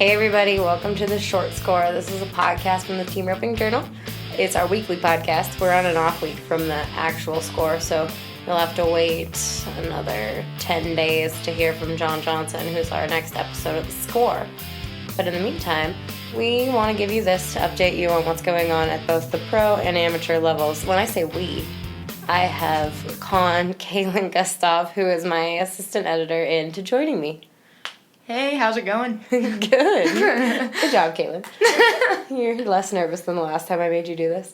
Hey everybody, welcome to The Short Score. This is a podcast from the Team Roping Journal. It's our weekly podcast. We're on an off week from the actual score, so you'll have to wait another 10 days to hear from John Johnson, who's our next episode of The Score. But in the meantime, we want to give you this to update you on what's going on at both the pro and amateur levels. When I say we, I have conned Kaitlin Gustave, who is my assistant editor, into joining me. Hey, how's it going? Good. Good job, Kaitlin. You're less nervous than the last time I made you do this.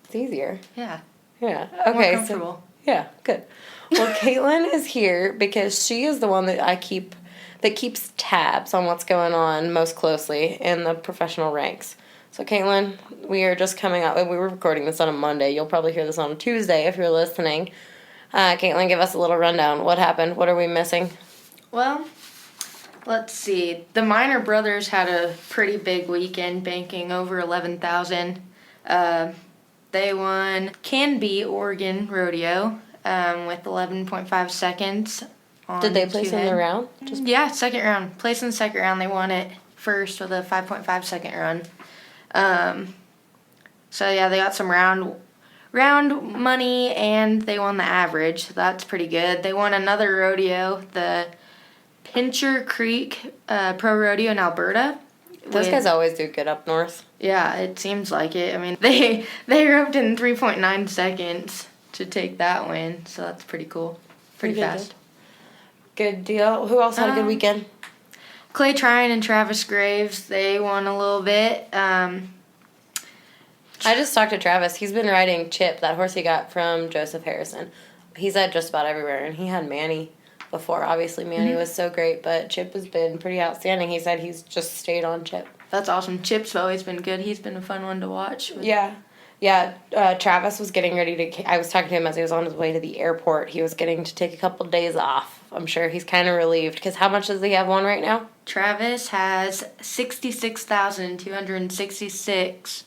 It's easier. Yeah. Yeah. More Okay. comfortable. Yeah, good. Well, Kaitlin is here because she is the one that keeps tabs on what's going on most closely in the professional ranks. So, Kaitlin, we are just coming out. We were recording this on a Monday. You'll probably hear this on a Tuesday if you're listening. Kaitlin, give us a little rundown. What happened? What are we missing? Well, let's see. The minor brothers had a pretty big weekend, banking over $11,000. They won Canby Oregon Rodeo with 11.5 seconds. Did they place in the round? Yeah, second round. Placed in the second round. They won it first with a 5.5 second run. So yeah, they got some round money and they won the average. So that's pretty good. They won another rodeo, the Pincher Creek Pro Rodeo in Alberta. Those guys always do good up north. Yeah, it seems like it. I mean, they roped in 3.9 seconds to take that win, so that's pretty cool. Pretty fast. Good deal. Who else had a good weekend? Clay Tryon and Travis Graves, they won a little bit. I just talked to Travis. He's been riding Chip, that horse he got from Joseph Harrison. He's at just about everywhere, and he had Manny before. Obviously, Manny was so great, but Chip has been pretty outstanding. He said he's just stayed on Chip. That's awesome. Chip's always been good. He's been a fun one to watch. Yeah. Travis was getting ready to... I was talking to him as he was on his way to the airport. He was getting to take a couple days off. I'm sure he's kind of relieved, because how much does he have won right now? Travis has $66,266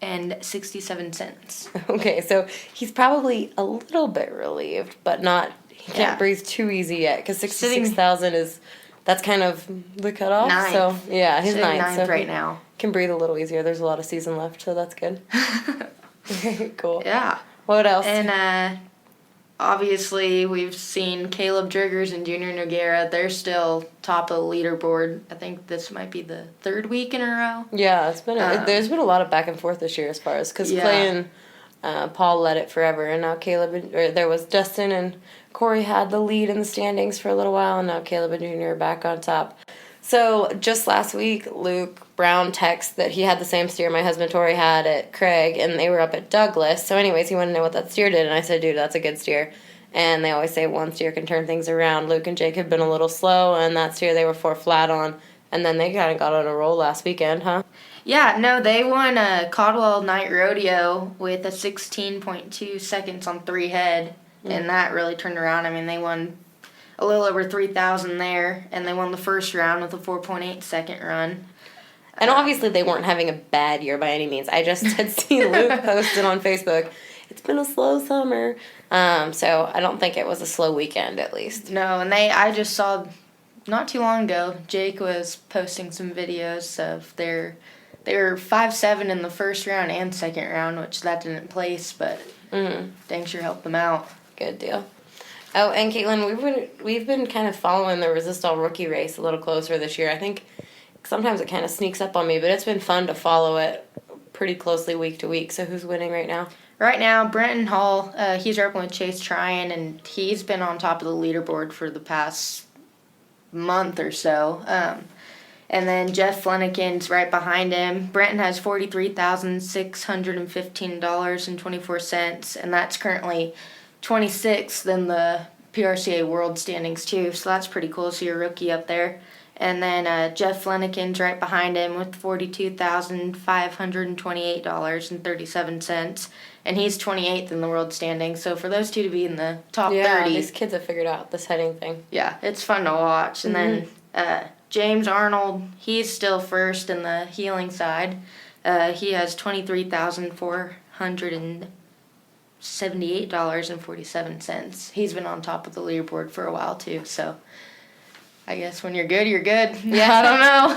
and 67 cents. Okay, so he's probably a little bit relieved, but not... He can't breathe too easy yet, because 66,000 is... That's kind of the cutoff. Ninth. So, yeah, he's ninth. So right now. Can breathe a little easier. There's a lot of season left, so that's good. Cool. Yeah. What else? And obviously we've seen Caleb Driggers and Junior Noguera. They're still top of the leaderboard. I think this might be the third week in a row. Yeah, it's been there's been a lot of back and forth this year as far as because Clay and Paul led it forever, and now there was Dustin and Corey had the lead in the standings for a little while, and now Caleb and Junior are back on top. So just last week, Luke Brown texted that he had the same steer my husband Tori had at Craig, and they were up at Douglas. So anyways, he wanted to know what that steer did, and I said, dude, that's a good steer. And they always say one steer can turn things around. Luke and Jake had been a little slow, and that steer they were 4 flat on, and then they kind of got on a roll last weekend, huh? Yeah, no, they won a Caldwell Night Rodeo with a 16.2 seconds on 3 head, and that really turned around. I mean, they won a little over 3,000 there, and they won the first round with a 4.8 second run. And obviously they weren't having a bad year by any means. I just had seen Luke posted on Facebook, it's been a slow summer. So I don't think it was a slow weekend, at least. No, and I just saw not too long ago, Jake was posting some videos of they were 5-7 in the first round and second round, which that didn't place, but dang sure helped them out. Good deal. Oh, and Kaitlin, we've been kind of following the Resistol rookie race a little closer this year. I think sometimes it kind of sneaks up on me, but it's been fun to follow it pretty closely week to week. So who's winning right now? Right now, Brenton Hall, he's roping with Chase Tryon, and he's been on top of the leaderboard for the past month or so. And then Jeff Flanagan's right behind him. Brenton has $43,615.24, and that's currently 26th in the PRCA World Standings, too. So that's pretty cool to see a rookie up there. And then Jeff Flanagan's right behind him with $42,528.37. And he's 28th in the world standings. So for those two to be in the top 30. These kids have figured out this heading thing. Yeah, it's fun to watch. And then James Arnold, he's still first in the healing side. He has $23,478.47. He's been on top of the leaderboard for a while, too. So I guess when you're good, you're good. Yeah. I don't know.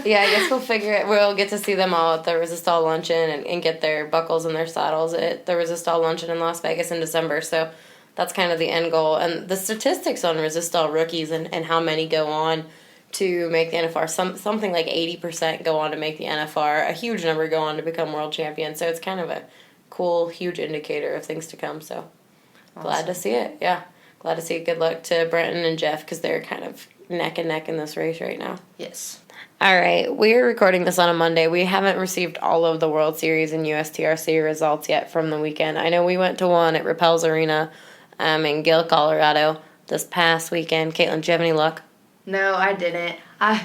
Yeah, I guess we'll figure it. We'll get to see them all at the Resistol Luncheon and get their buckles and their saddles at the Resistol Luncheon in Las Vegas in December. So that's kind of the end goal. And the statistics on Resistol rookies and how many go on to make the NFR, something like 80% go on to make the NFR. A huge number go on to become world champions. So it's kind of a cool, huge indicator of things to come. So glad to see it. Yeah, glad to see it. Good luck to Brenton and Jeff because they're kind of neck and neck in this race right now. Yes. All right, we're recording this on a Monday. We haven't received all of the World Series and USTRC results yet from the weekend. I know we went to one at Rappel's Arena in Gill, Colorado this past weekend. Kaitlin, do you have any luck? No, I didn't. My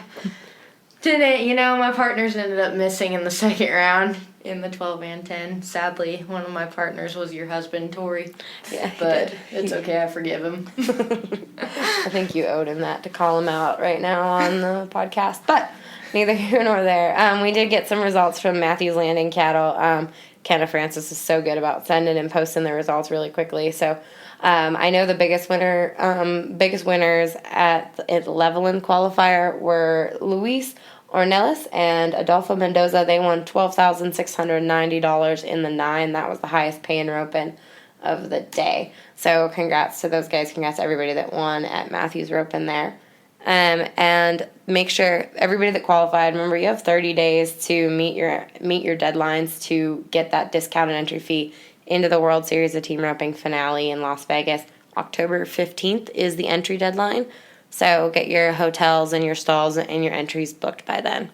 partners ended up missing in the second round in the 12 and 10. Sadly, one of my partners was your husband, Tori. Yeah, but it's okay. I forgive him. I think you owed him that to call him out right now on the podcast. But neither here nor there. We did get some results from Matthews Landing Cattle. Kenna Francis is so good about sending and posting the results really quickly. So I know the biggest winners at the Levelland qualifier were Luis Ornelas and Adolfo Mendoza. They won $12,690 in the 9. That was the highest paying roping of the day. So congrats to those guys. Congrats to everybody that won at Matthews Roping there. And make sure everybody that qualified, remember you have 30 days to meet your deadlines to get that discounted entry fee into the World Series of Team Roping finale in Las Vegas. October 15th is the entry deadline. So get your hotels and your stalls and your entries booked by then.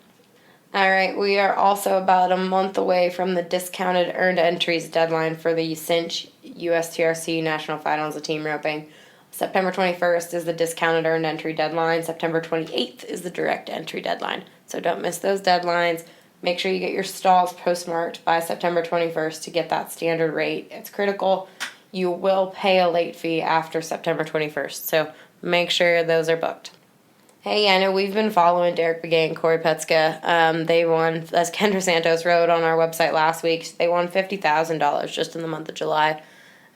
All right, we are also about a month away from the discounted earned entries deadline for the Cinch USTRC National Finals of Team Roping. September 21st is the discounted earned entry deadline. September 28th is the direct entry deadline. So don't miss those deadlines. Make sure you get your stalls postmarked by September 21st to get that standard rate. It's critical. You will pay a late fee after September 21st. So make sure those are booked. Hey, I know we've been following Derek Begay and Corey Petska. They won, as Kendra Santos wrote on our website last week, they won $50,000 just in the month of July.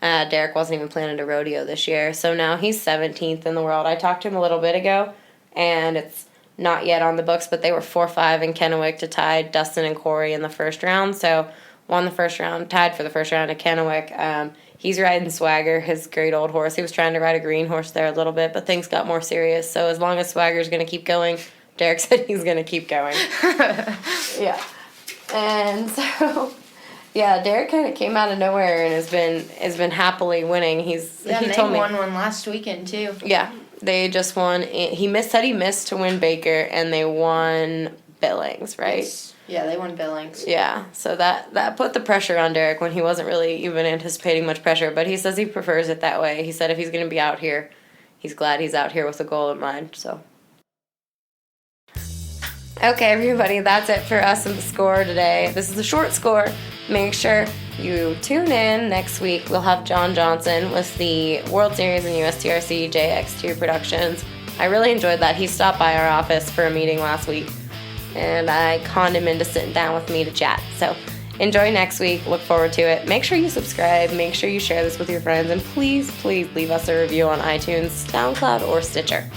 Derek wasn't even planning to rodeo this year, so now he's 17th in the world. I talked to him a little bit ago, and it's not yet on the books, but they were 4-5 in Kennewick to tie Dustin and Corey in the first round, so won the first round, tied for the first round at Kennewick. He's riding Swagger, his great old horse. He was trying to ride a green horse there a little bit, but things got more serious. So as long as Swagger's going to keep going, Derek said he's going to keep going. Yeah. And so, yeah, Derek kind of came out of nowhere and has been happily winning. He told me won one last weekend too. Yeah, they just won. He missed to win Baker, and they won Billings, right? Yes. Yeah, they won Billings. Yeah, so that put the pressure on Derek when he wasn't really even anticipating much pressure, but he says he prefers it that way. He said if he's going to be out here, he's glad he's out here with a goal in mind, so. Okay, everybody, that's it for us in the score today. This is a short score. Make sure you tune in next week. We'll have John Johnson with the World Series and USTRC JX2 Productions. I really enjoyed that. He stopped by our office for a meeting last week, and I conned him into sitting down with me to chat. So enjoy next week. Look forward to it. Make sure you subscribe. Make sure you share this with your friends. And please, please leave us a review on iTunes, SoundCloud, or Stitcher.